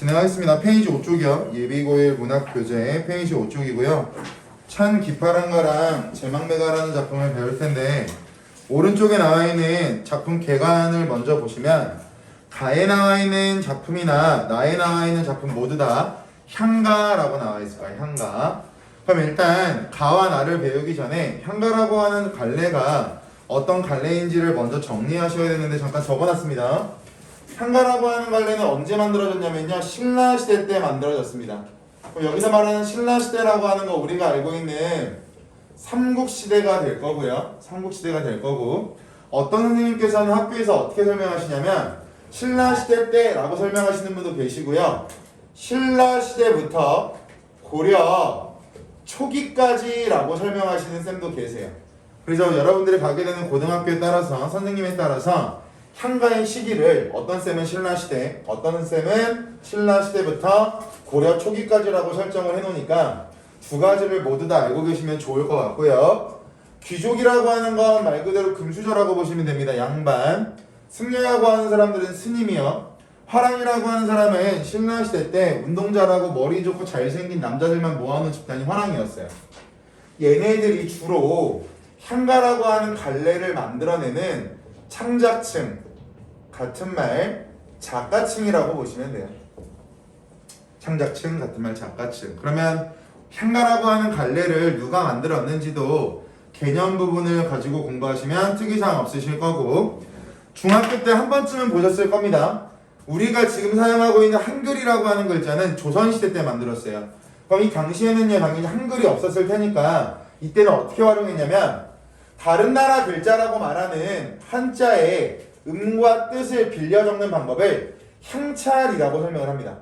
진행하겠습니다. 페이지 5쪽이요. 예비고일 문학교재 페이지 5쪽이고요. 찬 기파란가랑 제막매가라는 작품을 배울 텐데 오른쪽에 나와 있는 작품 개관을 먼저 보시면 가에 나와 있는 작품이나 나에 나와 있는 작품 모두 다 향가라고 나와 있어요. 향가. 그럼 일단 가와 나를 배우기 전에 향가라고 하는 갈래가 어떤 갈래인지를 먼저 정리하셔야 되는데 잠깐 적어놨습니다. 향가라고 하는 갈래는 언제 만들어졌냐면요, 신라시대 때 만들어졌습니다. 그럼 여기서 말하는 신라시대라고 하는 거 우리가 알고 있는 삼국시대가 될 거고요. 삼국시대가 될 거고, 어떤 선생님께서는 학교에서 어떻게 설명하시냐면 신라시대 때라고 설명하시는 분도 계시고요, 신라시대부터 고려 초기까지라고 설명하시는 쌤도 계세요. 그래서 여러분들이 가게 되는 고등학교에 따라서, 선생님에 따라서 향가의 시기를 어떤 쌤은 신라시대, 어떤 쌤은 신라시대부터 고려 초기까지라고 설정을 해놓으니까 두 가지를 모두 다 알고 계시면 좋을 것 같고요. 귀족이라고 하는 건 말 그대로 금수저라고 보시면 됩니다. 양반. 승려라고 하는 사람들은 스님이요. 화랑이라고 하는 사람은 신라시대 때 운동 잘하고 머리 좋고 잘생긴 남자들만 모아놓은 집단이 화랑이었어요. 얘네들이 주로 향가라고 하는 갈래를 만들어내는 창작층, 같은 말 작가층이라고 보시면 돼요. 창작층, 같은 말 작가층. 그러면 향가라고 하는 갈래를 누가 만들었는지도 개념 부분을 가지고 공부하시면 특이사항 없으실 거고, 중학교 때 한 번쯤은 보셨을 겁니다. 우리가 지금 사용하고 있는 한글이라고 하는 글자는 조선시대 때 만들었어요. 그럼 이 당시에는요, 당연히 한글이 없었을 테니까 이때는 어떻게 활용했냐면 다른 나라 글자라고 말하는 한자의 음과 뜻을 빌려 적는 방법을 향찰이라고 설명을 합니다.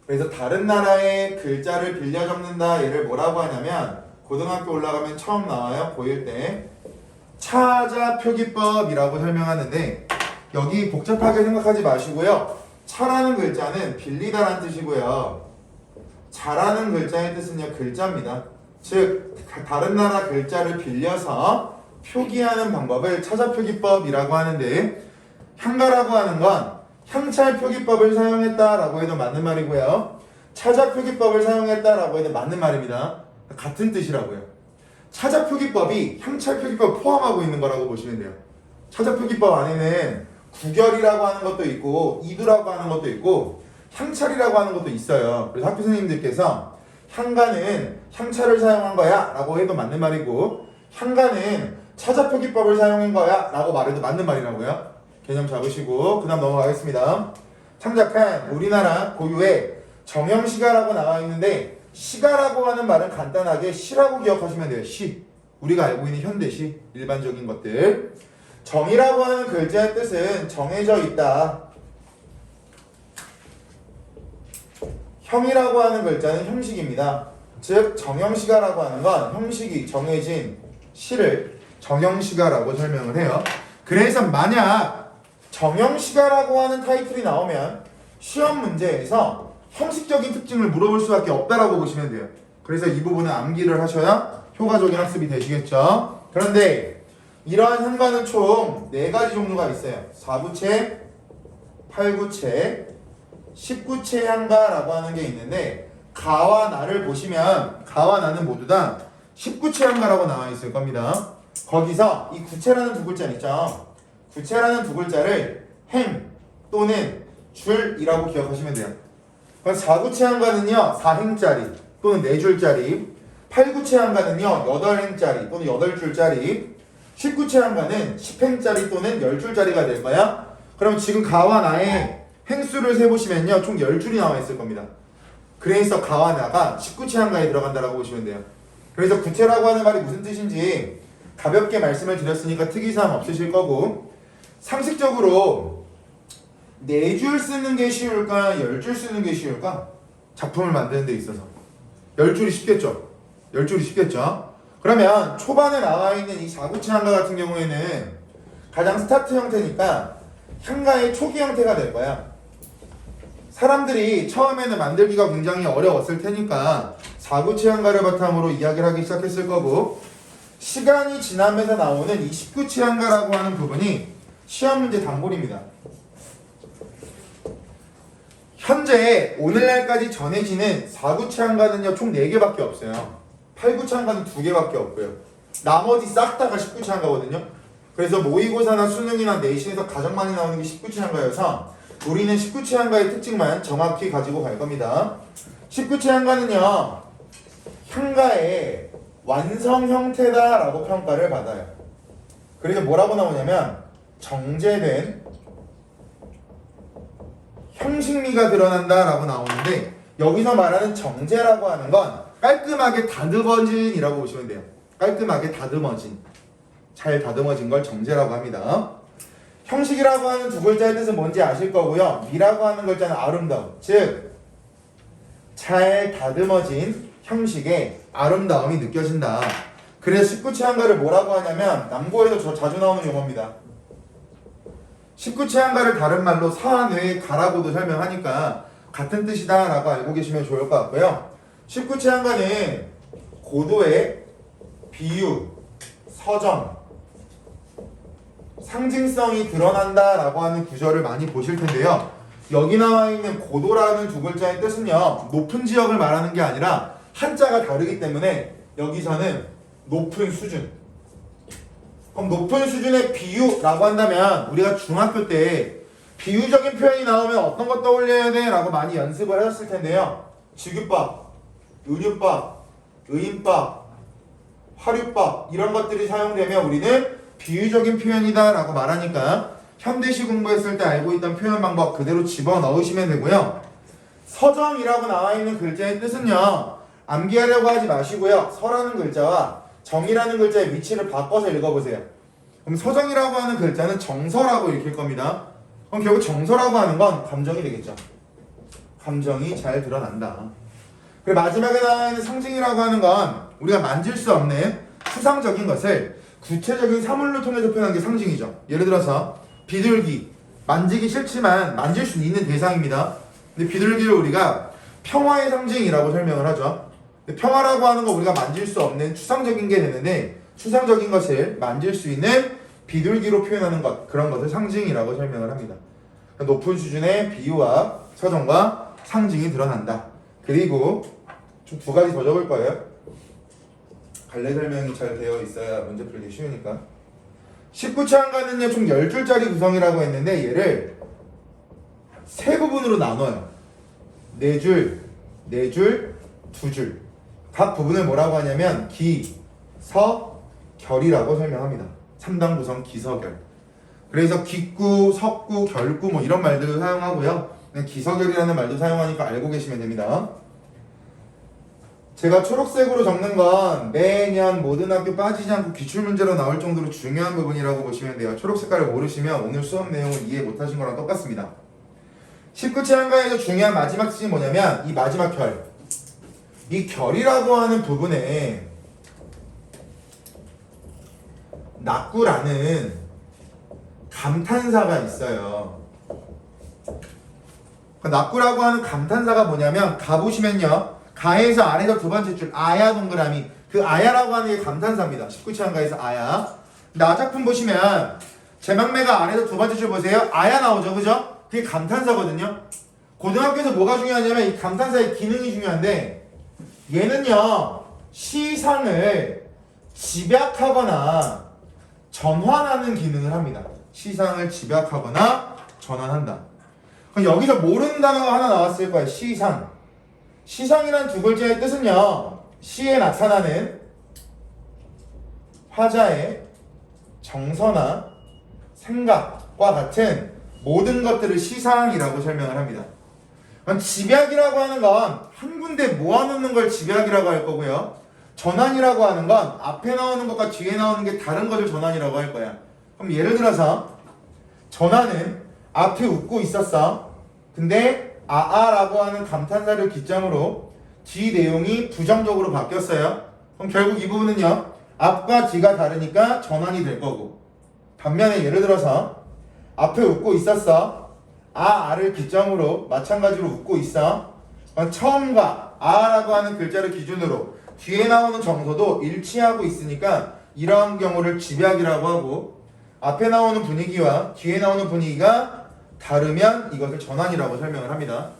그래서 다른 나라의 글자를 빌려 적는다, 얘를 뭐라고 하냐면 고등학교 올라가면 처음 나와요. 고1 때 차자표기법이라고 설명하는데, 여기 복잡하게 생각하지 마시고요. 차라는 글자는 빌리다라는 뜻이고요, 자라는 글자의 뜻은요, 글자입니다. 즉 다른 나라 글자를 빌려서 표기하는 방법을 차자표기법이라고 하는데, 향가라고 하는 건 향찰표기법을 사용했다라고 해도 맞는 말이고요, 차자표기법을 사용했다라고 해도 맞는 말입니다. 같은 뜻이라고요. 차자표기법이 향찰표기법을 포함하고 있는 거라고 보시면 돼요. 차자표기법 안에는 구결이라고 하는 것도 있고 이두라고 하는 것도 있고 향찰이라고 하는 것도 있어요. 그래서 학교 선생님들께서 향가는 향찰을 사용한 거야 라고 해도 맞는 말이고, 향가는 차자표기법을 사용한 거야 라고 말해도 맞는 말이라고요. 개념 잡으시고 그 다음 넘어가겠습니다. 창작한 우리나라 고유의 정형시가라고 나와 있는데, 시가라고 하는 말은 간단하게 시라고 기억하시면 돼요. 시. 우리가 알고 있는 현대시, 일반적인 것들. 정이라고 하는 글자의 뜻은 정해져 있다. 형이라고 하는 글자는 형식입니다. 즉 정형시가라고 하는 건 형식이 정해진 시를 정형시가라고 설명을 해요. 그래서 만약 정형시가라고 하는 타이틀이 나오면 시험 문제에서 형식적인 특징을 물어볼 수밖에 없다라고 보시면 돼요. 그래서 이 부분은 암기를 하셔야 효과적인 학습이 되시겠죠. 그런데 이러한 향가는 총 4가지 종류가 있어요. 4구체, 8구체, 19체 향가라고 하는 게 있는데, 가와 나를 보시면 가와 나는 모두 다 19체 향가라고 나와 있을 겁니다. 거기서 이 구체라는 두 글자 있죠. 구체라는 두 글자를 행 또는 줄이라고 기억하시면 돼요. 그럼 4구체 향가는요 4행짜리 또는 4줄짜리, 8구체 향가는요 8행짜리 또는 8줄짜리, 19체 향가는 10행짜리 또는 10줄짜리가 될 거야. 그럼 지금 가와 나의 행수를 세보시면요 총 10줄이 나와 있을 겁니다. 그래서 가와 나가 19체 향가에 들어간다라고 보시면 돼요. 그래서 구체라고 하는 말이 무슨 뜻인지 가볍게 말씀을 드렸으니까 특이사항 없으실 거고, 상식적으로 4줄 쓰는 게 쉬울까 10줄 쓰는 게 쉬울까? 작품을 만드는 데 있어서 10줄이 쉽겠죠. 10줄이 쉽겠죠. 그러면 초반에 나와 있는 이 4구체 향가 같은 경우에는 가장 스타트 형태니까 향가의 초기 형태가 될 거야. 사람들이 처음에는 만들기가 굉장히 어려웠을 테니까 4구체 향가를 바탕으로 이야기를 하기 시작했을 거고, 시간이 지나면서 나오는 이 19체 향가라고 하는 부분이 시험 문제 단골입니다. 현재 오늘날까지 전해지는 4구체 한가는요 총 4개밖에 없어요. 8구체 한가는 2개밖에 없고요. 나머지 싹 다가 10구체 한가거든요. 그래서 모의고사나 수능이나 내신에서 가장 많이 나오는 게 10구체 한가여서 우리는 10구체 한가의 특징만 정확히 가지고 갈 겁니다. 10구체 한가는요 한가의 완성 형태다라고 평가를 받아요. 그래서 뭐라고 나오냐면 정제된 형식미가 드러난다라고 나오는데 여기서 말하는 정제라고 하는 건 깔끔하게 다듬어진이라고 보시면 돼요. 깔끔하게 다듬어진, 잘 다듬어진 걸 정제라고 합니다. 형식이라고 하는 두 글자의 뜻은 뭔지 아실 거고요. 미라고 하는 글자는 아름다움, 즉 잘 다듬어진 형식의 아름다움이 느껴진다. 그래서 19채 한가를 뭐라고 하냐면 남고에서 자주 나오는 용어입니다. 19채 한가를 다른 말로 사뇌 가라고도 설명하니까 같은 뜻이다 라고 알고 계시면 좋을 것 같고요. 19채 한가는 고도의 비유, 서정, 상징성이 드러난다 라고 하는 구절을 많이 보실 텐데요. 여기 나와 있는 고도라는 두 글자의 뜻은요 높은 지역을 말하는 게 아니라 한자가 다르기 때문에 여기서는 높은 수준. 그럼 높은 수준의 비유라고 한다면 우리가 중학교 때 비유적인 표현이 나오면 어떤 거 떠올려야 돼? 라고 많이 연습을 하셨을 텐데요. 직유법, 은유법, 의인법, 화류법 이런 것들이 사용되면 우리는 비유적인 표현이다 라고 말하니까 현대시 공부했을 때 알고 있던 표현 방법 그대로 집어넣으시면 되고요. 서정이라고 나와 있는 글자의 뜻은요 암기하려고 하지 마시고요. 서라는 글자와 정이라는 글자의 위치를 바꿔서 읽어보세요. 그럼 서정이라고 하는 글자는 정서라고 읽힐 겁니다. 그럼 결국 정서라고 하는 건 감정이 되겠죠. 감정이 잘 드러난다. 그리고 마지막에 나와 있는 상징이라고 하는 건 우리가 만질 수 없는 추상적인 것을 구체적인 사물로 통해서 표현하는 게 상징이죠. 예를 들어서 비둘기, 만지기 싫지만 만질 수 있는 대상입니다. 근데 비둘기를 우리가 평화의 상징이라고 설명을 하죠. 평화라고 하는 거 우리가 만질 수 없는 추상적인 게 되는데 추상적인 것을 만질 수 있는 비둘기로 표현하는 것, 그런 것을 상징이라고 설명을 합니다. 높은 수준의 비유와 서정과 상징이 드러난다. 그리고 좀 2가지 더 적을 거예요. 갈래 설명이 잘 되어 있어야 문제 풀기 쉬우니까. 19채 한가는요 총 10줄짜리 구성이라고 했는데 얘를 3부분으로 나눠요. 4줄, 4줄, 2줄. 각 부분을 뭐라고 하냐면 기, 서, 결이라고 설명합니다. 3단 구성 기서결. 그래서 기구, 석구, 결구 뭐 이런 말들을 사용하고요. 기서결이라는 말도 사용하니까 알고 계시면 됩니다. 제가 초록색으로 적는 건 매년 모든 학교 빠지지 않고 기출문제로 나올 정도로 중요한 부분이라고 보시면 돼요. 초록 색깔을 모르시면 오늘 수업 내용을 이해 못하신 거랑 똑같습니다. 19채 한가에서 중요한 마지막 뜻이 뭐냐면 이 마지막 결. 이 결이라고 하는 부분에 낙구라는 감탄사가 있어요. 낙구라고 하는 감탄사가 뭐냐면 가보시면요. 가에서 아래서 2번째 줄 아야 동그라미, 그 아야라고 하는 게 감탄사입니다. 19채 한가에서 아야. 나 작품 보시면 제막매가 아래서 2번째 줄 보세요. 아야 나오죠, 그죠? 그게 감탄사거든요. 고등학교에서 뭐가 중요하냐면 이 감탄사의 기능이 중요한데 얘는요 시상을 집약하거나 전환하는 기능을 합니다. 시상을 집약하거나 전환한다. 그럼 여기서 모르는 단어가 하나 나왔을 거예요. 시상. 시상이란 2 글자의 뜻은요 시에 나타나는 화자의 정서나 생각과 같은 모든 것들을 시상이라고 설명을 합니다. 그럼 집약이라고 하는 건 한 군데 모아놓는 걸 집약이라고 할 거고요. 전환이라고 하는 건 앞에 나오는 것과 뒤에 나오는 게 다른 것을 전환이라고 할 거야. 그럼 예를 들어서 전환은 앞에 웃고 있었어. 근데 아아라고 하는 감탄사를 기점으로 뒤 내용이 부정적으로 바뀌었어요. 그럼 결국 이 부분은요 앞과 뒤가 다르니까 전환이 될 거고, 반면에 예를 들어서 앞에 웃고 있었어. 아를 기점으로 마찬가지로 웃고 있어. 처음과 아라고 하는 글자를 기준으로 뒤에 나오는 정서도 일치하고 있으니까 이러한 경우를 집약이라고 하고, 앞에 나오는 분위기와 뒤에 나오는 분위기가 다르면 이것을 전환이라고 설명을 합니다.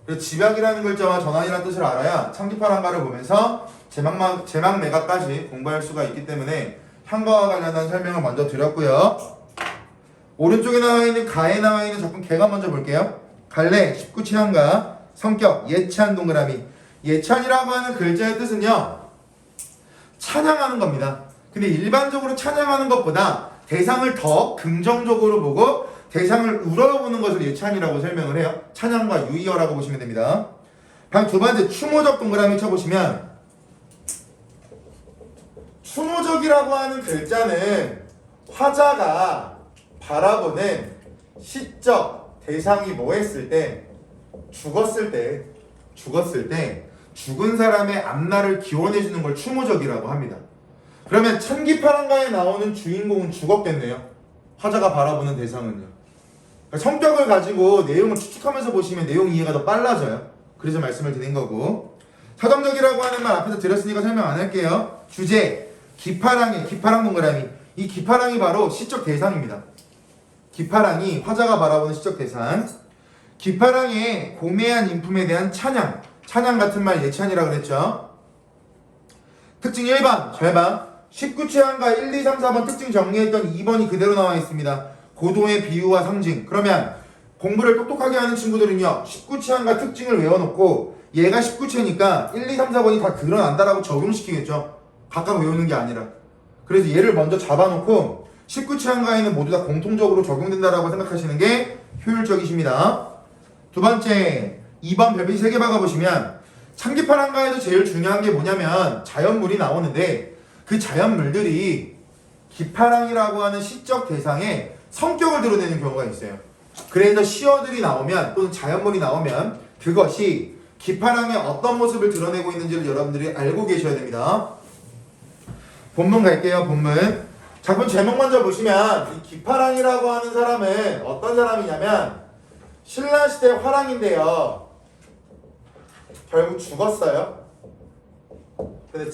그래서 집약이라는 글자와 전환이라는 뜻을 알아야 창기파란가를 보면서 제막 매각까지 공부할 수가 있기 때문에 향과와 관련한 설명을 먼저 드렸고요. 오른쪽에 나와 있는 가에 나와 있는 작품 개가 먼저 볼게요. 갈래 19치 향가 성격 예찬 동그라미. 예찬이라고 하는 글자의 뜻은요, 찬양하는 겁니다. 근데 일반적으로 찬양하는 것보다 대상을 더 긍정적으로 보고 대상을 우러러보는 것을 예찬이라고 설명을 해요. 찬양과 유의어라고 보시면 됩니다. 다음 두 번째 추모적 동그라미 쳐보시면, 추모적이라고 하는 글자는 화자가 바라보는 시적 대상이 뭐 했을 때? 죽었을 때 죽은 사람의 앞날을 기원해주는 걸 추모적이라고 합니다. 그러면 찬기파란가에 나오는 주인공은 죽었겠네요. 화자가 바라보는 대상은요. 성격을 가지고 내용을 추측하면서 보시면 내용 이해가 더 빨라져요. 그래서 말씀을 드린 거고, 서정적이라고 하는 말 앞에서 드렸으니까 설명 안 할게요. 주제 기파랑의 기파랑 동그라미. 이 기파랑이 바로 시적 대상입니다. 기파랑이 화자가 바라보는 시적 대상. 기파랑의 고매한 인품에 대한 찬양 같은 말 예찬이라고 그랬죠. 특징 1번 절반 19채 향가 1, 2, 3, 4번 특징 정리했던 2번이 그대로 나와 있습니다. 고도의 비유와 상징. 그러면 공부를 똑똑하게 하는 친구들은요, 19채 향가 특징을 외워놓고 얘가 19채니까 1, 2, 3, 4번이 다 드러난다라고 적용시키겠죠. 각각 외우는 게 아니라. 그래서 얘를 먼저 잡아놓고 19채 향가에는 모두 다 공통적으로 적용된다라고 생각하시는 게 효율적이십니다. 두 번째 2번 별빛 3개 박아보시면, 창기파란가에서 제일 중요한 게 뭐냐면 자연물이 나오는데, 그 자연물들이 기파랑이라고 하는 시적 대상의 성격을 드러내는 경우가 있어요. 그래서 시어들이 나오면 또는 자연물이 나오면 그것이 기파랑의 어떤 모습을 드러내고 있는지를 여러분들이 알고 계셔야 됩니다. 본문 갈게요. 본문 작품 제목 먼저 보시면, 이 기파랑이라고 하는 사람은 어떤 사람이냐면 신라시대 화랑인데요, 결국 죽었어요. 근데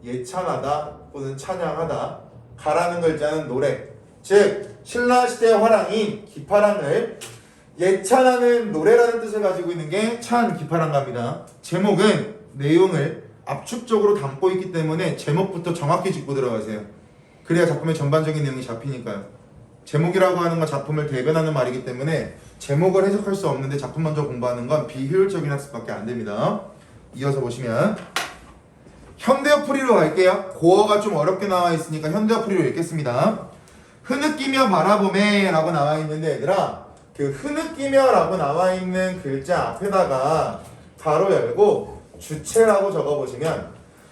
예찬하다 또는 찬양하다. 가라는 글자는 노래. 즉 신라시대 화랑인 기파랑을 예찬하는 노래라는 뜻을 가지고 있는 게 기파랑가입니다. 제목은 내용을 압축적으로 담고 있기 때문에 제목부터 정확히 짚고 들어가세요. 그래야 작품의 전반적인 내용이 잡히니까요. 제목이라고 하는 건 작품을 대변하는 말이기 때문에 제목을 해석할 수 없는데 작품 먼저 공부하는 건 비효율적인 학습밖에 안 됩니다. 이어서 보시면 현대어 풀이로 갈게요. 고어가 좀 어렵게 나와 있으니까 현대어 풀이로 읽겠습니다. 흐느끼며 바라보매 라고 나와 있는데, 얘들아, 그 흐느끼며 라고 나와 있는 글자 앞에다가 가로 열고 주체라고 적어보시면,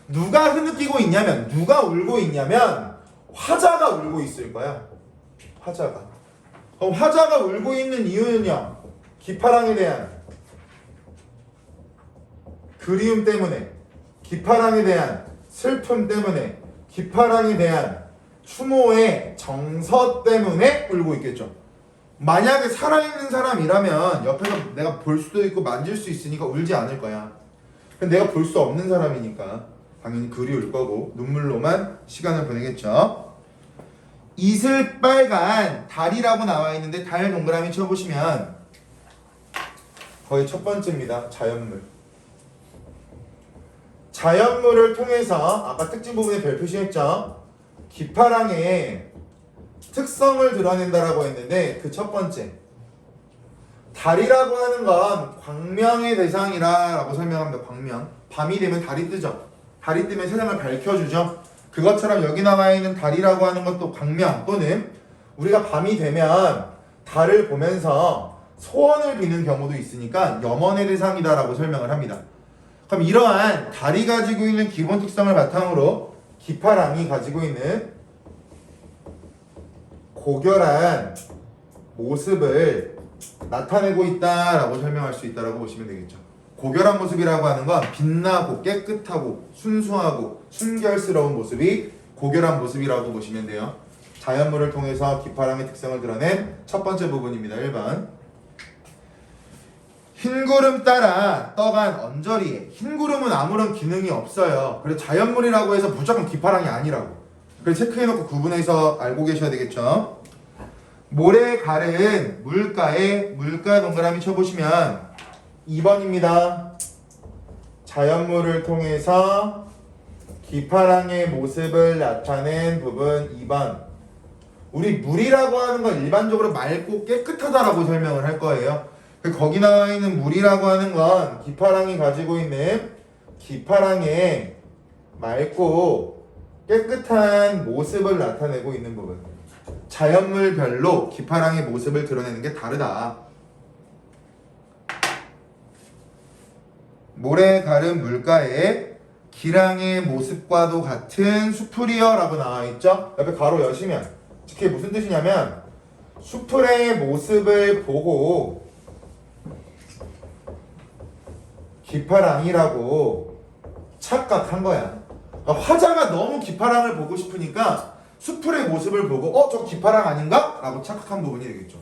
누가 흐느끼고 있냐면, 누가 울고 있냐면 화자가 울고 있을 거야. 화자가. 그럼 화자가 울고 있는 이유는요, 기파랑에 대한 그리움 때문에, 기파랑에 대한 슬픔 때문에, 기파랑에 대한 추모의 정서 때문에 울고 있겠죠. 만약에 살아있는 사람이라면 옆에서 내가 볼 수도 있고 만질 수 있으니까 울지 않을 거야. 근데 내가 볼 수 없는 사람이니까 당연히 그리울 거고 눈물로만 시간을 보내겠죠. 이슬빨간 달이라고 나와 있는데, 달 동그라미 쳐보시면 거의 첫 번째입니다. 자연물. 자연물을 통해서 아까 특징 부분에 별 표시했죠. 기파랑의 특성을 드러낸다라고 했는데, 그 첫 번째 달이라고 하는 건 광명의 대상이라고 설명합니다. 광명. 밤이 되면 달이 뜨죠. 달이 뜨면 세상을 밝혀주죠. 그것처럼 여기 나와 있는 달이라고 하는 것도 광명, 또는 우리가 밤이 되면 달을 보면서 소원을 비는 경우도 있으니까 염원의 대상이다라고 설명을 합니다. 그럼 이러한 달이 가지고 있는 기본 특성을 바탕으로 기파랑이 가지고 있는 고결한 모습을 나타내고 있다라고 설명할 수 있다라고 보시면 되겠죠. 고결한 모습이라고 하는 건 빛나고 깨끗하고 순수하고 순결스러운 모습이 고결한 모습이라고 보시면 돼요. 자연물을 통해서 기파랑의 특성을 드러낸 첫 번째 부분입니다. 1번. 흰구름 따라 떠간 언저리에. 흰구름은 아무런 기능이 없어요. 그래서 자연물이라고 해서 무조건 기파랑이 아니라고. 그래서 체크해놓고 구분해서 알고 계셔야 되겠죠. 모래 가른 물가에, 물가 동그라미 쳐보시면 2번입니다. 자연물을 통해서 기파랑의 모습을 나타낸 부분 2번. 우리 물이라고 하는 건 일반적으로 맑고 깨끗하다라고 설명을 할 거예요. 거기 나와 있는 물이라고 하는 건 기파랑이 가지고 있는 기파랑의 맑고 깨끗한 모습을 나타내고 있는 부분. 자연물별로 기파랑의 모습을 드러내는 게 다르다. 모래 가른 물가에 기랑의 모습과도 같은 수풀이여 라고 나와있죠? 옆에 가로 여시면 그게 무슨 뜻이냐면 수풀의 모습을 보고 기파랑이라고 착각한 거야. 그러니까 화자가 너무 기파랑을 보고 싶으니까 수풀의 모습을 보고 저 기파랑 아닌가? 라고 착각한 부분이 되겠죠.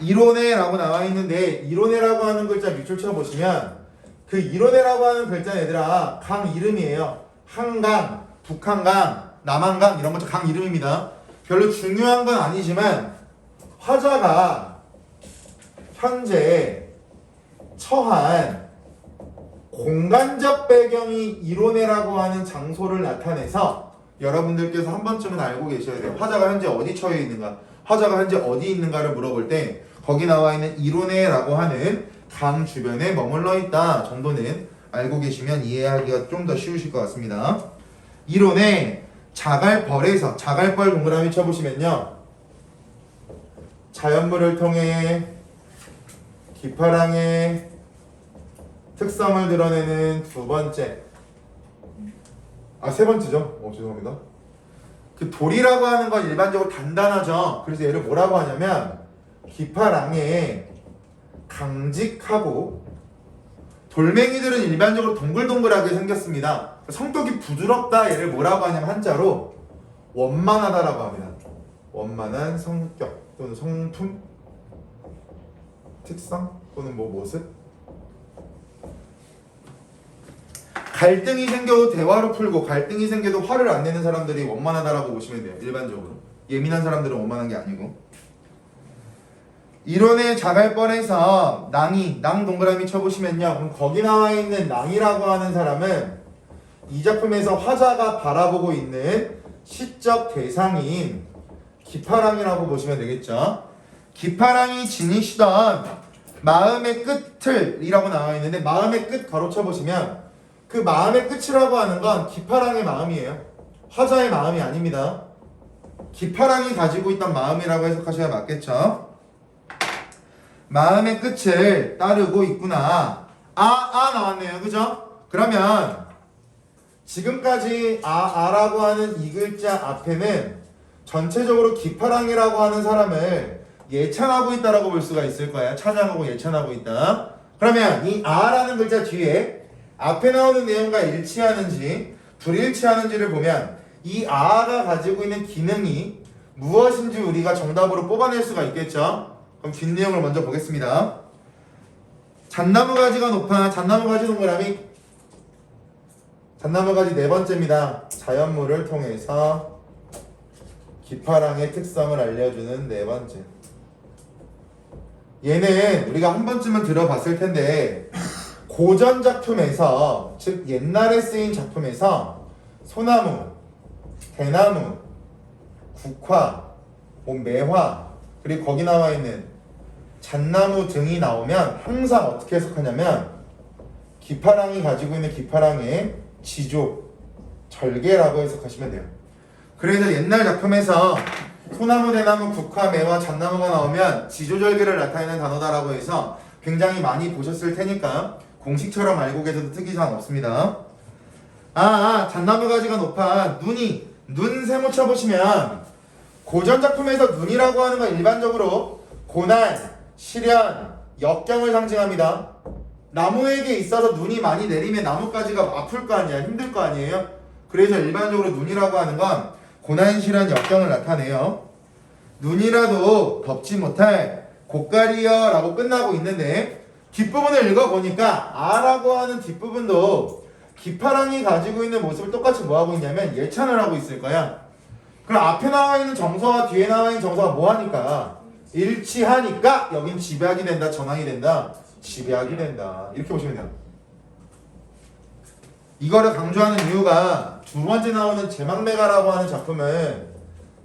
이론에라고 나와 있는데 이론에라고 하는 글자 밑줄 쳐보시면 그 이론에라고 하는 글자는 얘들아 강 이름이에요. 한강, 북한강, 남한강 이런 것도 강 이름입니다. 별로 중요한 건 아니지만 화자가 현재 처한 공간적 배경이 이론에라고 하는 장소를 나타내서 여러분들께서 한 번쯤은 알고 계셔야 돼요. 화자가 현재 어디 처해 있는가, 화자가 현재 어디 있는가를 물어볼 때 거기 나와 있는 이론에라고 하는 강 주변에 머물러 있다 정도는 알고 계시면 이해하기가 좀 더 쉬우실 것 같습니다. 이론에 자갈벌에서 자갈벌 동그라미 쳐보시면요. 자연물을 통해 기파랑의 특성을 드러내는 두 번째 세 번째죠. 죄송합니다. 그 돌이라고 하는 건 일반적으로 단단하죠. 그래서 얘를 뭐라고 하냐면 기파랑의 강직하고 돌멩이들은 일반적으로 동글동글하게 생겼습니다. 성격이 부드럽다 얘를 뭐라고 하냐면 한자로 원만하다라고 합니다. 원만한 성격 또는 성품, 특성 또는 모습. 갈등이 생겨도 대화로 풀고 갈등이 생겨도 화를 안 내는 사람들이 원만하다라고 보시면 돼요. 일반적으로. 예민한 사람들은 원만한 게 아니고. 이론의 자갈벌에서 낭이, 낭 동그라미 쳐보시면요. 그럼 거기 나와 있는 낭이라고 하는 사람은 이 작품에서 화자가 바라보고 있는 시적 대상인 기파랑이라고 보시면 되겠죠. 기파랑이 지니시던 마음의 끝을 이라고 나와 있는데 마음의 끝 가로 쳐보시면 그 마음의 끝이라고 하는 건 기파랑의 마음이에요. 화자의 마음이 아닙니다. 기파랑이 가지고 있던 마음이라고 해석하셔야 맞겠죠. 마음의 끝을 따르고 있구나. 나왔네요. 그죠? 그러면 지금까지 아라고 하는 이 글자 앞에는 전체적으로 기파랑이라고 하는 사람을 예찬하고 있다라고 볼 수가 있을 거야. 찬양하고 예찬하고 있다. 그러면 이 아라는 글자 뒤에 앞에 나오는 내용과 일치하는지 불일치하는지를 보면 이 아가 가지고 있는 기능이 무엇인지 우리가 정답으로 뽑아낼 수가 있겠죠. 그럼 뒷내용을 먼저 보겠습니다. 잣나무 가지가 높아 잣나무 가지 동그라미 잣나무 가지 네 번째입니다. 자연물을 통해서 기파랑의 특성을 알려주는 네 번째. 얘는 우리가 한 번쯤은 들어봤을 텐데 고전 작품에서 즉 옛날에 쓰인 작품에서 소나무, 대나무, 국화, 매화 그리고 거기 나와 있는 잣나무 등이 나오면 항상 어떻게 해석하냐면 기파랑이 가지고 있는 기파랑의 지조, 절개라고 해석하시면 돼요. 그래서 옛날 작품에서 소나무, 대나무, 국화, 매화, 잣나무가 나오면 지조절개를 나타내는 단어다라고 해서 굉장히 많이 보셨을 테니까 공식처럼 알고 계셔도 특이사항 없습니다. 잣나무 가지가 높아 눈 세모 쳐보시면 고전 작품에서 눈이라고 하는 건 일반적으로 고난, 시련, 역경을 상징합니다. 나무에게 있어서 눈이 많이 내리면 나뭇가지가 아플 거 아니야, 힘들 거 아니에요? 그래서 일반적으로 눈이라고 하는 건 고난, 시련, 역경을 나타내요. 눈이라도 덮지 못할 고가리여 라고 끝나고 있는데 뒷부분을 읽어보니까 아라고 하는 뒷부분도 기파랑이 가지고 있는 모습을 똑같이 뭐하고 있냐면 예찬을 하고 있을 거야. 그럼 앞에 나와 있는 정서와 뒤에 나와 있는 정서가 뭐하니까 일치하니까 여긴 지배하게 된다, 전환이 된다, 지배하게 된다. 이렇게 보시면 돼요. 이거를 강조하는 이유가 두 번째 나오는 제망매가라고 하는 작품은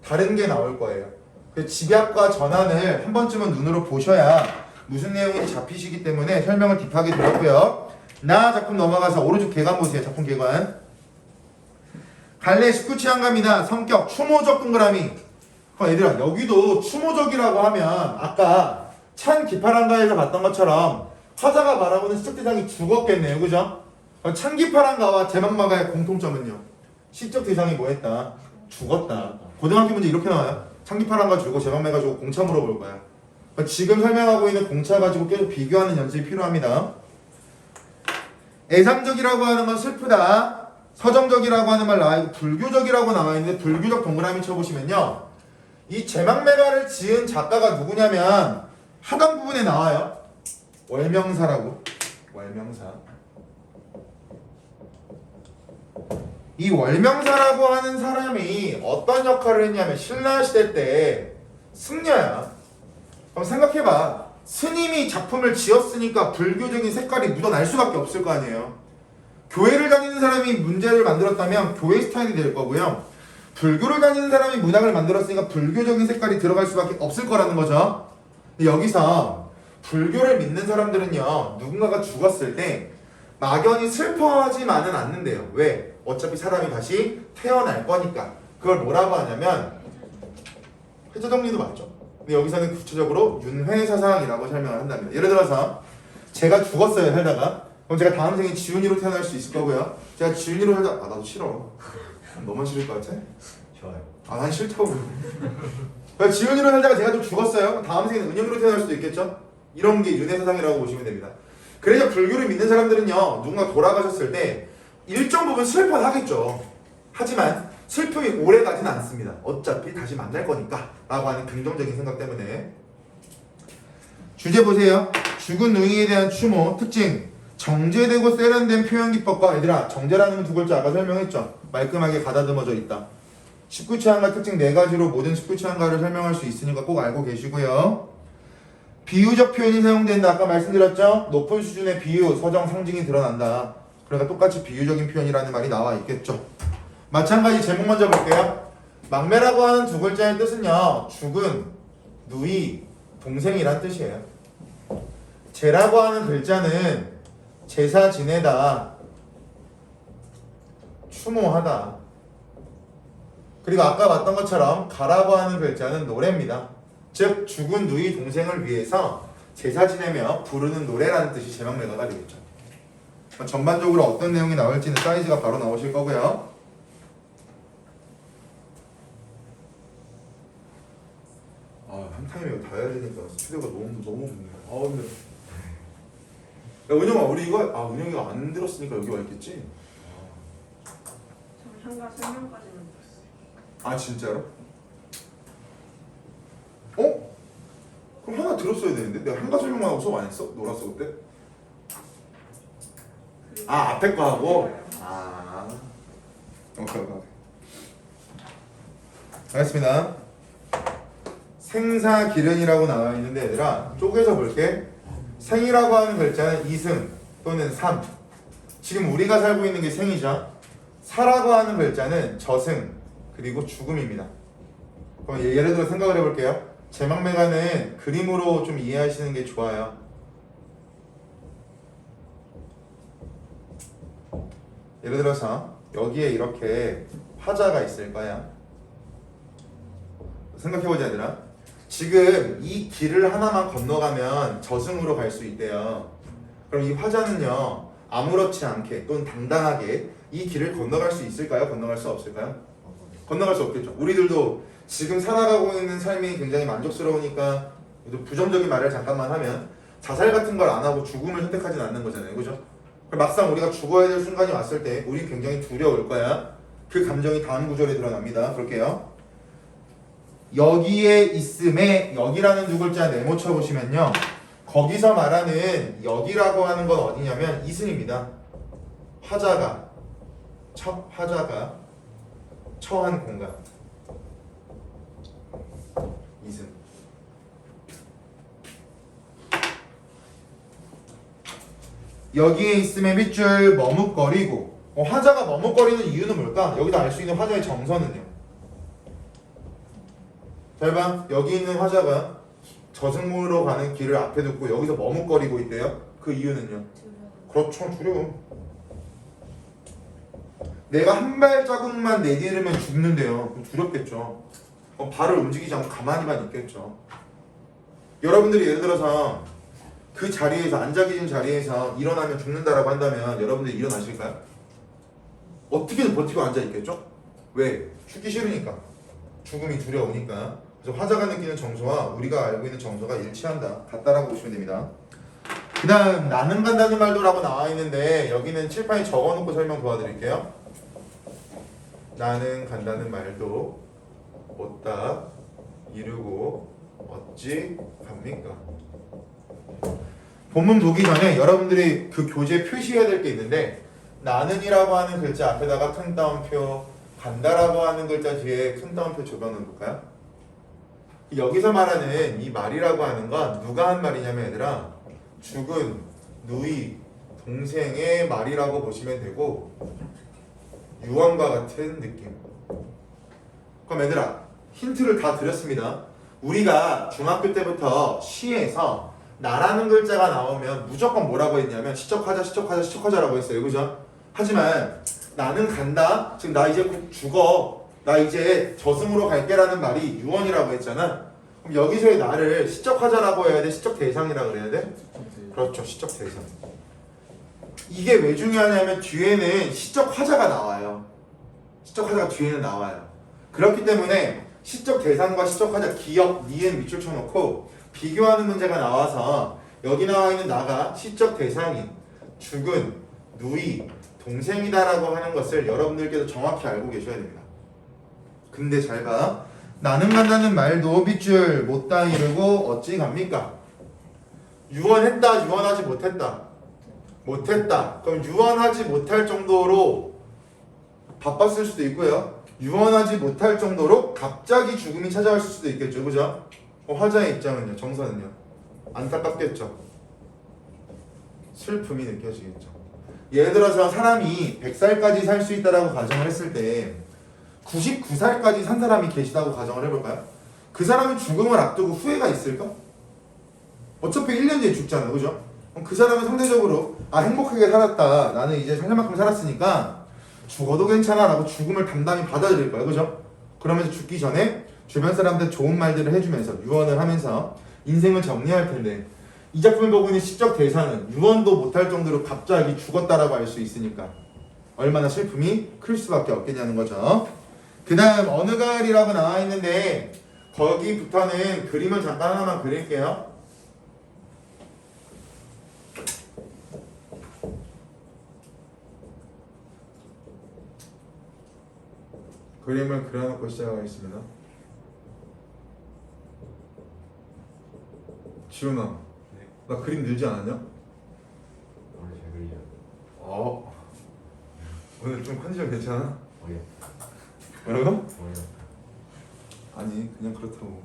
다른 게 나올 거예요. 그 집약과 전환을 한 번쯤은 눈으로 보셔야 무슨 내용인지 잡히시기 때문에 설명을 딥하게 드렸고요. 나 작품 넘어가서 오른쪽 개관 보세요. 작품 개관. 갈래 19취향가입니다. 성격 추모적 동그라미. 얘들아 여기도 추모적이라고 하면 아까 찬 기파란가에서 봤던 것처럼 화자가 말하고 있는 시적 대상이 죽었겠네요. 그죠? 찬 기파란가와 제망매가의 공통점은요. 시적 대상이 뭐 했다? 죽었다. 고등학교 문제 이렇게 나와요. 찬 기파란가 주고 제망매가 주고 공차 물어볼 거야. 지금 설명하고 있는 공차 가지고 계속 비교하는 연습이 필요합니다. 애상적이라고 하는 건 슬프다. 서정적이라고 하는 말 나와 있고 불교적이라고 나와 있는데 불교적 동그라미 쳐보시면요. 이 제망매가를 지은 작가가 누구냐면 하강 부분에 나와요. 월명사라고. 월명사. 이 월명사라고 하는 사람이 어떤 역할을 했냐면 신라시대 때 승려야. 그럼 생각해봐. 스님이 작품을 지었으니까 불교적인 색깔이 묻어날 수밖에 없을 거 아니에요. 교회를 다니는 사람이 문제를 만들었다면 교회 스타일이 될 거고요. 불교를 다니는 사람이 문학을 만들었으니까 불교적인 색깔이 들어갈 수밖에 없을 거라는 거죠. 근데 여기서 불교를 믿는 사람들은요. 누군가가 죽었을 때 막연히 슬퍼하지만은 않는데요. 왜? 어차피 사람이 다시 태어날 거니까. 그걸 뭐라고 하냐면 회자정리도 맞죠. 근데 여기서는 구체적으로 윤회사상이라고 설명을 한답니다. 예를 들어서 제가 죽었어요 살다가. 그럼 제가 다음 생에 지훈이로 태어날 수 있을 거고요. 제가 지훈이로 살다 나도 싫어. 너만 싫을 것 같아? 좋아요. 난 싫다고. 지훈이로 살다가 제가 좀 죽었어요. 다음 생에는 은영이로 태어날 수도 있겠죠. 이런 게 윤회사상이라고 보시면 됩니다. 그래서 불교를 믿는 사람들은요. 누군가 돌아가셨을 때 일정 부분 슬퍼는 하겠죠. 하지만 슬픔이 오래 가진 않습니다. 어차피 다시 만날 거니까 라고 하는 긍정적인 생각 때문에. 주제 보세요. 죽은 누이에 대한 추모 특징. 정제되고 세련된 표현 기법과 얘들아 정제라는 건 두 글자 아까 설명했죠. 말끔하게 가다듬어져 있다. 19취향가 특징 4가지로 모든 19취향가를 설명할 수 있으니까 꼭 알고 계시고요. 비유적 표현이 사용된다. 아까 말씀드렸죠. 높은 수준의 비유, 서정, 상징이 드러난다. 그러니까 똑같이 비유적인 표현이라는 말이 나와 있겠죠. 마찬가지 제목 먼저 볼게요. 막매라고 하는 두 글자의 뜻은요. 죽은, 누이, 동생이란 뜻이에요. 제라고 하는 글자는 제사 지내다, 추모하다. 그리고 아까 봤던 것처럼 가라고 하는 글자는 노래입니다. 즉 죽은 누이 동생을 위해서 제사 지내며 부르는 노래라는 뜻이 제망매가가 되겠죠. 전반적으로 어떤 내용이 나올지는 사이즈가 바로 나오실 거고요. 한 타임에 이거 다 해야 되니까 스피드가 너무 없네요. 근데 야 은영아 우리 이거 은영이가 안 들었으니까 여기 와 있겠지? 저 한가 설명까지는 들었어요. 진짜로? 그럼 하나 들었어야 되는데 내가 한가 설명만 하고 수업 안 했어? 놀았어 그때? 앞에 거 하고? 오케이. 알겠습니다. 생사기른이라고 나와 있는데 얘들아 쪼개서 볼게. 생이라고 하는 글자는 이승 또는 삼. 지금 우리가 살고 있는 게 생이죠. 사라고 하는 글자는 저승 그리고 죽음입니다. 그럼 예를 들어 생각을 해볼게요. 제망매가는 그림으로 좀 이해하시는 게 좋아요. 예를 들어서 여기에 이렇게 화자가 있을 거야. 생각해보자 얘들아. 지금 이 길을 하나만 건너가면 저승으로 갈 수 있대요. 그럼 이 화자는요 아무렇지 않게 또는 당당하게 이 길을 건너갈 수 있을까요? 건너갈 수 없을까요? 건너갈 수 없겠죠. 우리들도 지금 살아가고 있는 삶이 굉장히 만족스러우니까 부정적인 말을 잠깐만 하면 자살 같은 걸 안 하고 죽음을 선택하진 않는 거잖아요. 그죠? 그럼 막상 우리가 죽어야 될 순간이 왔을 때 우리 굉장히 두려울 거야. 그 감정이 다음 구절에 드러납니다. 볼게요. 여기에 있음에 여기라는 두 글자 네모 쳐보시면요. 거기서 말하는 여기라고 하는 건 어디냐면 이승입니다. 화자가 처한 공간. 이승. 여기에 있으면 밑줄 머뭇거리고 화자가 머뭇거리는 이유는 뭘까? 여기다 알 수 있는 화자의 정서는요. 잘 봐. 여기 있는 화자가 저승으로 가는 길을 앞에 두고 여기서 머뭇거리고 있대요. 그 이유는요. 그렇죠. 두려움. 내가 한 발자국만 내디디면 죽는데요. 그럼 두렵겠죠. 발을 움직이지 않고 가만히만 있겠죠. 여러분들이 예를 들어서 그 자리에서 앉아 계신 자리에서 일어나면 죽는다라고 한다면 여러분들이 일어나실까요? 어떻게든 버티고 앉아 있겠죠? 왜? 죽기 싫으니까. 죽음이 두려우니까. 그래서 화자가 느끼는 정서와 우리가 알고 있는 정서가 일치한다. 같다라고 보시면 됩니다. 그 다음 나는 간다는 말도라고 나와 있는데 여기는 칠판에 적어놓고 설명 도와드릴게요. 나는 간다는 말도 못다 이루고 어찌 갑니까? 본문 보기 전에 여러분들이 그 교재에 표시해야 될 게 있는데 나는이라고 하는 글자 앞에다가 큰 따옴표, 간다라고 하는 글자 뒤에 큰 따옴표 적어놓은 볼까요? 여기서 말하는 이 말이라고 하는 건 누가 한 말이냐면 얘들아 죽은 누이 동생의 말이라고 보시면 되고 유언과 같은 느낌. 그럼 얘들아 힌트를 다 드렸습니다. 우리가 중학교 때부터 시에서 나라는 글자가 나오면 무조건 뭐라고 했냐면 시적하자 시적하자 시적하자라고 했어요. 그죠? 하지만 나는 간다. 지금 나 이제 곧 죽어. 나 이제 저승으로 갈게라는 말이 유언이라고 했잖아. 그럼 여기서의 나를 시적하자라고 해야 돼? 시적 대상이라고 그래야 돼? 그렇죠. 시적 대상. 이게 왜 중요하냐면 뒤에는 시적 화자가 나와요. 시적 화자가 뒤에는 나와요. 그렇기 때문에 시적 대상과 시적 화자 기억, 니은 밑줄 쳐놓고 비교하는 문제가 나와서 여기 나와 있는 나가 시적 대상인 죽은 누이 동생이다라고 하는 것을 여러분들께서 정확히 알고 계셔야 됩니다. 근데 잘 봐. 나는 간다는 말도 밑줄 못다 이루고 어찌 갑니까? 유언했다, 유언하지 못했다. 못했다. 그럼 유언하지 못할 정도로 바빴을 수도 있고요. 유언하지 못할 정도로 갑자기 죽음이 찾아왔을 수도 있겠죠. 그죠? 화자의 입장은요. 정서는요. 안타깝겠죠. 슬픔이 느껴지겠죠. 예를 들어서 사람이 100살까지 살 수 있다라고 가정을 했을 때 99살까지 산 사람이 계시다고 가정을 해볼까요? 그 사람은 죽음을 앞두고 후회가 있을까? 어차피 1년 뒤에 죽잖아. 그죠? 그럼 그 사람은 상대적으로 행복하게 살았다. 나는 이제 살 만큼 살았으니까 죽어도 괜찮아 라고 죽음을 담담히 받아들일 거야. 그죠? 그러면서 죽기 전에 주변 사람들 좋은 말들을 해주면서 유언을 하면서 인생을 정리할 텐데 이 작품을 보고 있는 시적 대상은 유언도 못할 정도로 갑자기 죽었다라고 할 수 있으니까 얼마나 슬픔이 클 수밖에 없겠냐는 거죠. 그 다음 어느 가을이라고 나와 있는데 거기부터는 그림을 잠깐 하나만 그릴게요. 그림을 그려놓고 시작하겠습니다. 지훈아, 네. 나 그림 늘지 않았냐? 오늘 잘 그리죠. 오늘 좀 컨디션 괜찮아? 예. 뭐라고? 뭐요? 아니 그냥 그렇다고.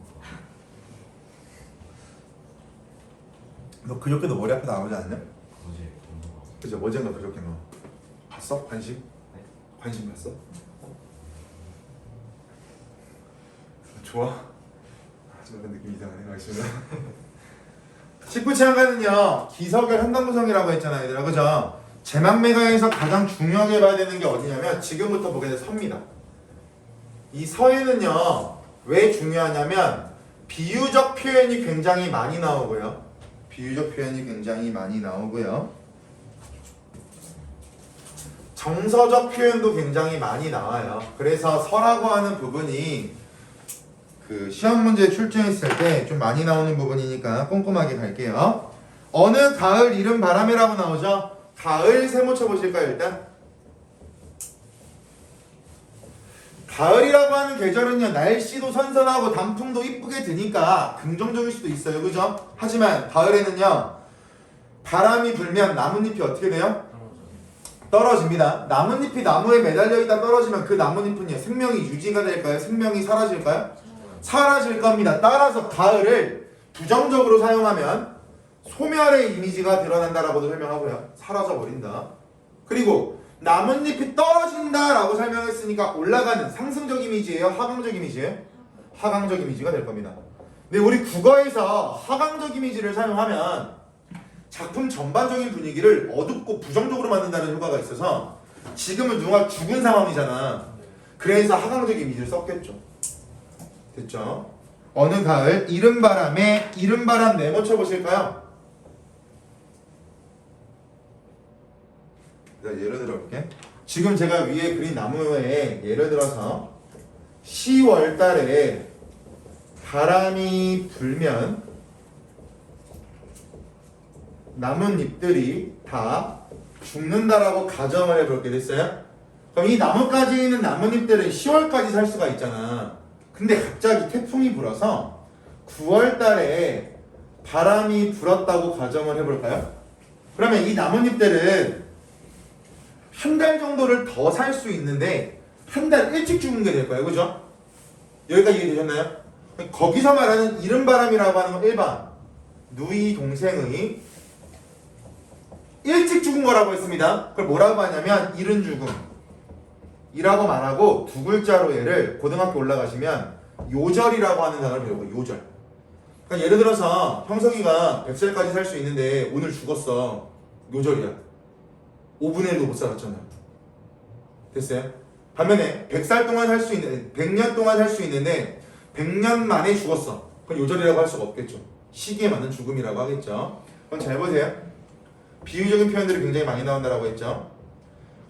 너 그저께도 머리 아프다 나오지 않냐? 어제 운동하고. 그죠? 어젠가 그저께 너 봤어? 관심? 네. 관심 봤어? 좋아? 좀 느낌 이상하네. 알겠습니다. 19차항가는요 기석열 한강구성이라고 했잖아요 얘들아. 그죠? 제망매가에서 가장 중요하게 봐야 되는 게 어디냐면 지금부터 보게 될 서입니다. 이 서에는요 왜 중요하냐면 비유적 표현이 굉장히 많이 나오고요. 비유적 표현이 굉장히 많이 나오고요. 정서적 표현도 굉장히 많이 나와요. 그래서 서라고 하는 부분이 그 시험 문제에 출제했을 때 좀 많이 나오는 부분이니까 꼼꼼하게 갈게요. 어느 가을 이름 바람이라고 나오죠? 가을 세모 쳐보실까요 일단? 가을이라고 하는 계절은요 날씨도 선선하고 단풍도 이쁘게 드니까 긍정적일 수도 있어요. 그죠? 하지만 가을에는요 바람이 불면 나뭇잎이 어떻게 돼요? 떨어집니다. 나뭇잎이 나무에 매달려 있다 떨어지면 그 나뭇잎은요 생명이 유지가 될까요? 생명이 사라질까요? 사라질 겁니다. 따라서 가을을 부정적으로 사용하면 소멸의 이미지가 드러난다라고도 설명하고요. 사라져버린다. 그리고 나뭇잎이 떨어진다라고 설명했으니까 올라가는 상승적 이미지예요? 하강적 이미지예요? 하강적 이미지가 될 겁니다. 근데 우리 국어에서 하강적 이미지를 사용하면 작품 전반적인 분위기를 어둡고 부정적으로 만든다는 효과가 있어서 지금은 누가 죽은 상황이잖아. 그래서 하강적 이미지를 썼겠죠. 됐죠? 어느 가을 이른 바람에 이른 바람 네모 쳐보실까요? 예를 들어볼게. 지금 제가 위에 그린 나무에 예를 들어서 10월 달에 바람이 불면 나뭇잎들이 다 죽는다라고 가정을 해볼게. 됐어요? 그럼 이 나무까지 있는 나뭇잎들은 10월까지 살 수가 있잖아. 근데 갑자기 태풍이 불어서 9월 달에 바람이 불었다고 가정을 해볼까요? 그러면 이 나뭇잎들은 한 달 정도를 더 살 수 있는데 한 달 일찍 죽은 게 될 거예요. 그죠? 여기까지 이해되셨나요? 거기서 말하는 이른 바람이라고 하는 건 일반 누이 동생의 일찍 죽은 거라고 했습니다. 그걸 뭐라고 하냐면 이른 죽음 이라고 말하고 두 글자로 얘를 고등학교 올라가시면 요절이라고 하는 단어를 배우고 요절. 그러니까 예를 들어서 형석이가 100살까지 살 수 있는데 오늘 죽었어. 요절이야. 5분의 1도 못 살았잖아요. 됐어요? 반면에 100살 동안 살 수 있는 100년 동안 살 수 있는데 100년 만에 죽었어. 그건 요절이라고 할 수가 없겠죠. 시기에 맞는 죽음이라고 하겠죠. 그럼 잘 보세요. 비유적인 표현들이 굉장히 많이 나온다라고 했죠.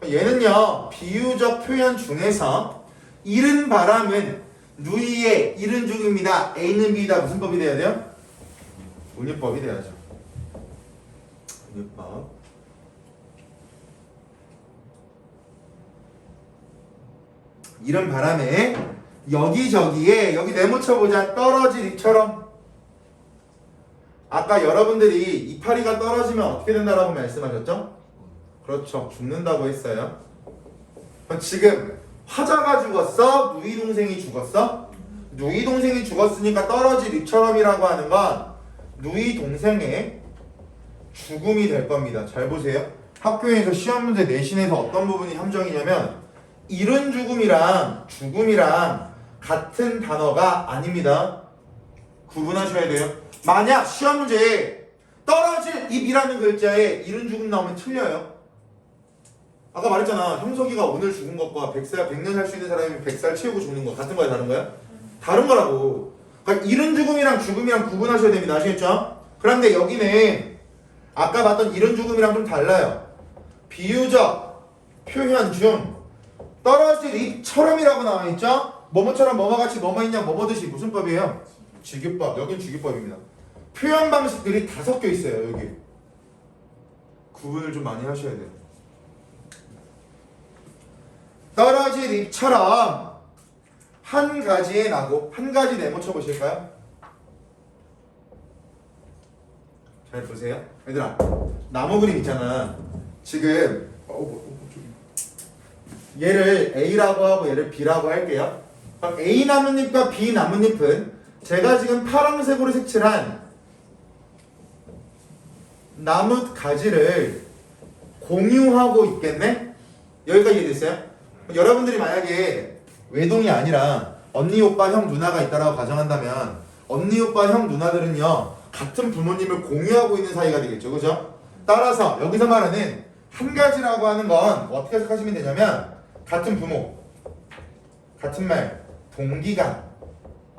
얘는요, 비유적 표현 중에서 이른 바람은 누이의 이른 죽음이다. A는 B다. 무슨 법이 돼야 돼요? 운유법이 돼야죠. 운유법. 이른 바람에 여기저기에 여기 네모쳐보자. 떨어질 입처럼. 아까 여러분들이 이파리가 떨어지면 어떻게 된다라고 말씀하셨죠? 그렇죠. 죽는다고 했어요. 그럼 지금 화자가 죽었어? 누이 동생이 죽었어? 누이 동생이 죽었으니까 떨어질 입처럼이라고 하는 건 누이 동생의 죽음이 될 겁니다. 잘 보세요. 학교에서 시험 문제 내신에서 어떤 부분이 함정이냐면 이른 죽음이랑 죽음이랑 같은 단어가 아닙니다. 구분하셔야 돼요. 만약 시험 문제에 떨어질 입이라는 글자에 이른 죽음 나오면 틀려요. 아까 말했잖아. 형석이가 오늘 죽은 것과 100년 살 수 있는 사람이 100살 채우고 죽는 거 같은 거야, 다른 거야? 다른 거라고. 그러니까 이른 죽음이랑 죽음이랑 구분하셔야 됩니다. 아시겠죠? 그런데 여기는 아까 봤던 이른 죽음이랑 좀 달라요. 비유적 표현 중 떨어질 입처럼이라고 나와 있죠? 뭐뭐처럼 뭐뭐 같이 뭐뭐 있냐 뭐뭐듯이 무슨 법이에요? 직유법. 여긴 직유법입니다. 표현 방식들이 다 섞여 있어요. 여기 구분을 좀 많이 하셔야 돼요. 떨어질 잎처럼 한 가지에 나고 한 가지 네모 쳐보실까요? 잘 보세요. 얘들아, 나무 그림 있잖아. 지금 얘를 A라고 하고 얘를 B라고 할게요. 그럼 A 나뭇잎과 B 나뭇잎은 제가 지금 파란색으로 색칠한 나무 가지를 공유하고 있겠네? 여기까지 이해됐어요? 여러분들이 만약에 외동이 아니라 언니, 오빠, 형, 누나가 있다라고 가정한다면 언니, 오빠, 형, 누나들은요 같은 부모님을 공유하고 있는 사이가 되겠죠. 그죠? 따라서 여기서 말하는 한 가지라고 하는 건 어떻게 해석하시면 되냐면 같은 부모, 같은 말, 동기간,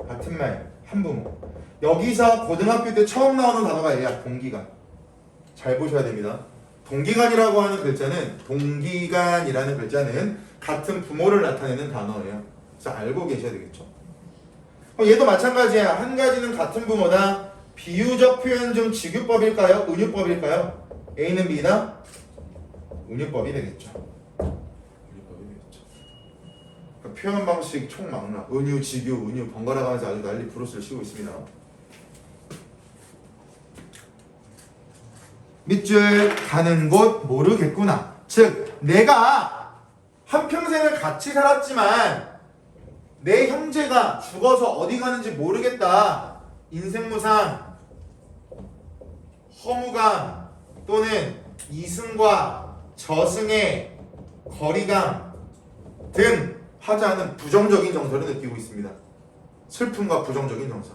같은 말, 한부모. 여기서 고등학교 때 처음 나오는 단어가 얘야. 동기간. 잘 보셔야 됩니다. 동기간이라고 하는 글자는 동기간이라는 글자는 같은 부모를 나타내는 단어예요. 그래서 알고 계셔야 되겠죠. 얘도 마찬가지야. 한 가지는 같은 부모다. 비유적 표현 중 직유법일까요? 은유법일까요? A는 B다? 은유법이 되겠죠. 은유법이 되겠죠. 그러니까 표현 방식 총망라. 은유, 직유, 은유 번갈아 가면서 아주 난리 브로스를 씌우고 있습니다. 밑줄 가는 곳 모르겠구나. 즉 내가 한평생을 같이 살았지만 내 형제가 죽어서 어디 가는지 모르겠다. 인생무상 허무감 또는 이승과 저승의 거리감 등 화자는 부정적인 정서를 느끼고 있습니다. 슬픔과 부정적인 정서.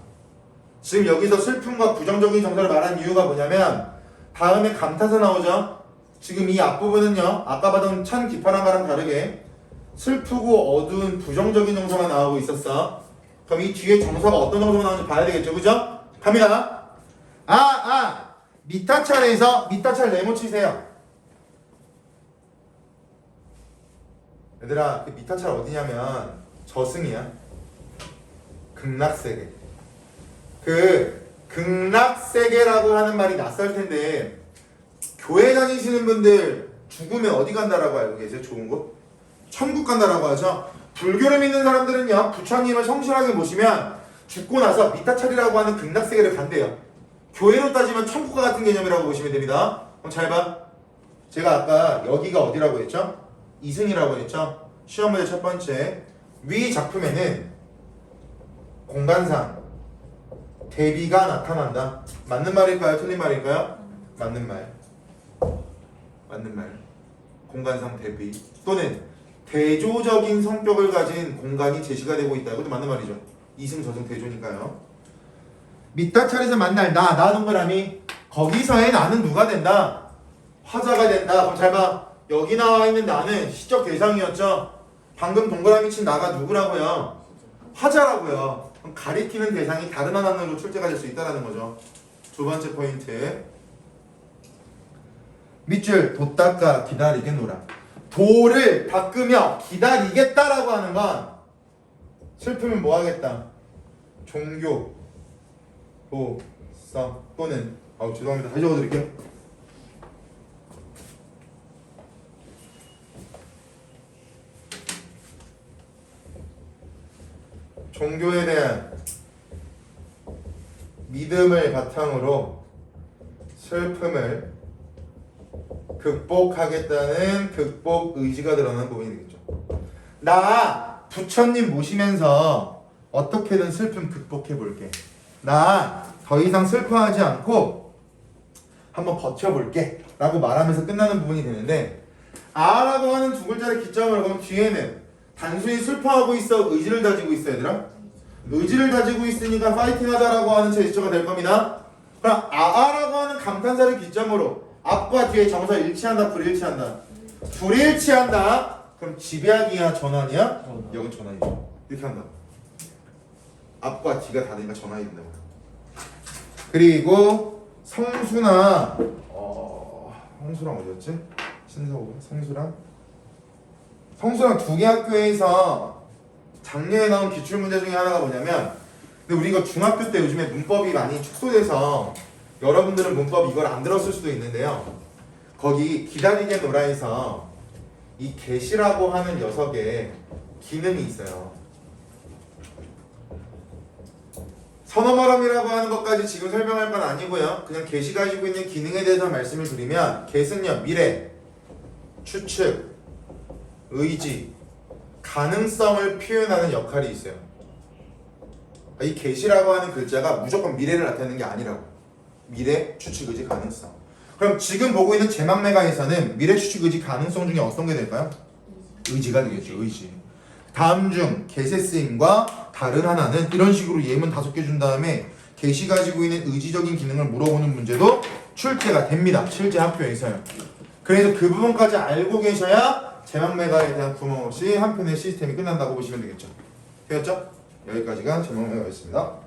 지금 여기서 슬픔과 부정적인 정서를 말한 이유가 뭐냐면 다음에 감탄사 나오죠. 지금 이 앞부분은요 아까 받은 찬 기파랑과랑 다르게 슬프고 어두운 부정적인 정서가 나오고 있었어. 그럼 이 뒤에 정서가 어떤 정서가 나오는지 봐야 되겠죠, 그죠? 갑니다. 미타 차례에서 미타 차례 네모 치세요. 얘들아, 그 미타 차례 어디냐면 저승이야. 극락세계. 그 극락세계라고 하는 말이 낯설 텐데 교회 다니시는 분들 죽으면 어디 간다라고 알고 계세요? 좋은 곳? 천국 간다라고 하죠. 불교를 믿는 사람들은요 부처님을 성실하게 모시면 죽고 나서 미타찰이라고 하는 극락세계를 간대요. 교회로 따지면 천국과 같은 개념이라고 보시면 됩니다. 그럼 잘 봐. 제가 아까 여기가 어디라고 했죠? 이승이라고 했죠. 시험 문제 첫 번째. 위 작품에는 공간상 대비가 나타난다. 맞는 말일까요? 틀린 말일까요? 맞는 말. 맞는 말. 공간상 대비 또는 대조적인 성격을 가진 공간이 제시가 되고 있다. 이것도 맞는 말이죠. 이승 저승 대조니까요. 밑다찰에서 만날 나 동그라미. 거기서의 나는 누가 된다? 화자가 된다. 그럼 잘 봐. 여기 나와 있는 나는 시적 대상이었죠. 방금 동그라미 친 나가 누구라고요? 화자라고요. 그럼 가리키는 대상이 다른 하나로 출제가 될 수 있다는 거죠. 두 번째 포인트. 밑줄 도 닦아 기다리겠노라. 도를 닦으며 기다리겠다라고 하는 건 슬픔을 뭐 하겠다? 종교, 도성 또는 죄송합니다. 다시 적어드릴게요. 종교에 대한 믿음을 바탕으로 슬픔을 극복하겠다는 극복 의지가 드러나는 부분이 되겠죠. 나 부처님 모시면서 어떻게든 슬픔 극복해 볼게. 나 더 이상 슬퍼하지 않고 한번 버텨볼게 라고 말하면서 끝나는 부분이 되는데 아라고 하는 두 글자를 기점으로 그럼 뒤에는 단순히 슬퍼하고 있어 의지를 다지고 있어 얘들아? 의지를 다지고 있으니까 파이팅하자라고 하는 제스처가 될 겁니다. 그럼 아라고 하는 감탄사를 기점으로 앞과 뒤에 정서 일치한다 불일치한다? 불일치한다. 그럼 집약이야 전환이야? 여긴 전환이죠. 이렇게 한다. 앞과 뒤가 다르니까 전환이 된다고. 그리고 성수나 성수랑 어디였지? 신서우 성수랑 두 개 학교에서 작년에 나온 기출문제 중에 하나가 뭐냐면 근데 우리 이거 중학교 때 요즘에 문법이 많이 축소돼서 여러분들은 문법 이걸 안 들었을 수도 있는데요. 거기 기다리겠노라에서 이 get이라고 하는 녀석의 기능이 있어요. 선어말함이라고 하는 것까지 지금 설명할 건 아니고요. 그냥 get이 가지고 있는 기능에 대해서 말씀을 드리면 get은요 미래, 추측, 의지, 가능성을 표현하는 역할이 있어요. 이 get이라고 하는 글자가 무조건 미래를 나타내는 게 아니라고. 미래, 추측, 의지, 가능성. 그럼 지금 보고 있는 제막매가에서는 미래, 추측, 의지, 가능성 중에 어떤 게 될까요? 의지가 되겠죠. 의지. 다음 중 get의 쓰임과 다른 하나는 이런 식으로 예문 5개 준 다음에 get이 가지고 있는 의지적인 기능을 물어보는 문제도 출제가 됩니다. 실제 학교에서요. 그래서 그 부분까지 알고 계셔야 제막매가에 대한 구멍 없이 한 편의 시스템이 끝난다고 보시면 되겠죠. 되었죠? 여기까지가 제막매가였습니다.